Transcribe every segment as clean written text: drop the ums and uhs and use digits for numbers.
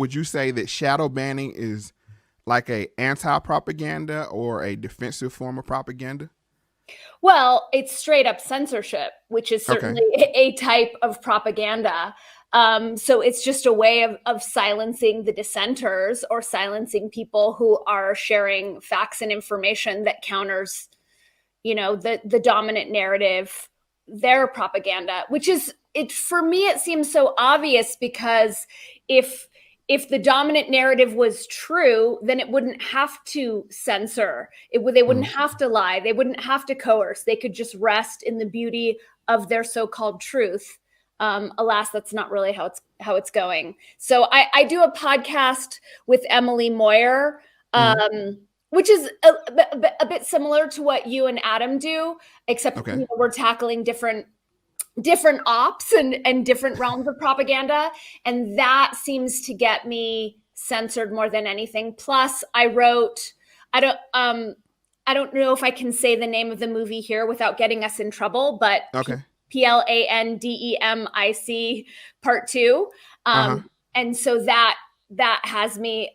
would you say that shadow banning is like a anti-propaganda or a defensive form of propaganda? Well, it's straight up censorship, which is Okay. certainly a type of propaganda. So it's just a way of silencing the dissenters or silencing people who are sharing facts and information that counters, the dominant narrative, their propaganda, which is it for me. It seems so obvious because if if the dominant narrative was true, then it wouldn't have to censor. They wouldn't Mhm. have to lie. They wouldn't have to coerce. They could just rest in the beauty of their so-called truth. Alas, that's not really how it's going. So I do a podcast with Emily Moyer, Mhm. which is a bit similar to what you and Adam do, except Okay. we're tackling different ops and different realms of propaganda, and that seems to get me censored more than anything. Plus I wrote, I don't know if I can say the name of the movie here without getting us in trouble, but Okay. Plandemic part 2. Uh-huh. And so that has me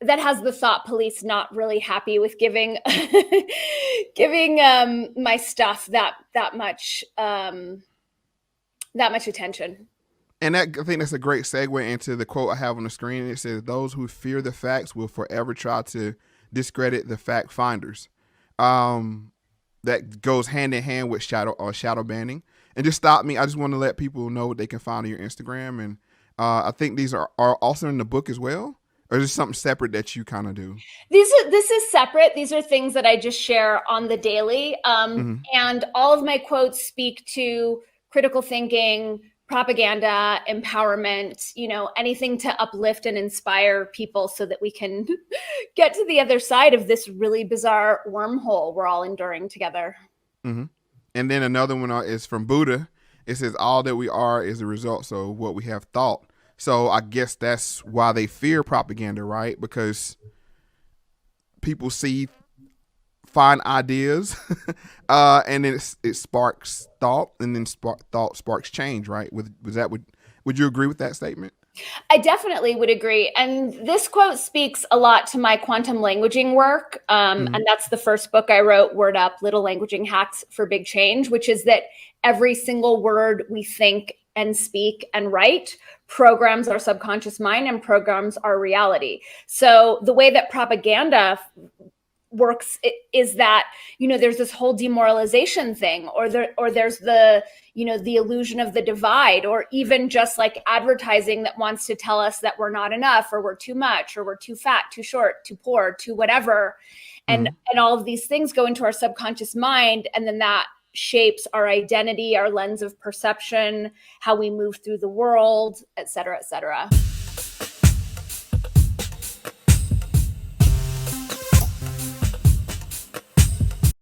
that has the thought police not really happy with giving giving my stuff that much attention. And I think that's a great segue into the quote I have on the screen. It says, "Those who fear the facts will forever try to discredit the fact finders." That goes hand in hand with shadow banning. And just stop me. I just want to let people know what they can find on your Instagram. And I think these are also in the book as well. Or is this something separate that you kind of do? This is separate. These are things that I just share on the daily. Mm-hmm. And all of my quotes speak to critical thinking, propaganda, empowerment, anything to uplift and inspire people so that we can get to the other side of this really bizarre wormhole we're all enduring together. Mm-hmm. And then another one is from Buddha. It says, "All that we are is the result of what we have thought." So I guess that's why they fear propaganda, right? Because people find ideas, and then it sparks thought, and then thought sparks change, right? Would you agree with that statement? I definitely would agree. And this quote speaks a lot to my quantum languaging work. Mm-hmm. And that's the first book I wrote, Word Up, Little Languaging Hacks for Big Change, which is that every single word we think and speak and write programs our subconscious mind and programs our reality. So the way that propaganda works is that there's this whole demoralization thing, or there's the the illusion of the divide, or even just like advertising that wants to tell us that we're not enough, or we're too much, or we're too fat, too short, too poor, too whatever. And Mm-hmm. and all of these things go into our subconscious mind, and then that shapes our identity, our lens of perception, how we move through the world, et cetera, et cetera.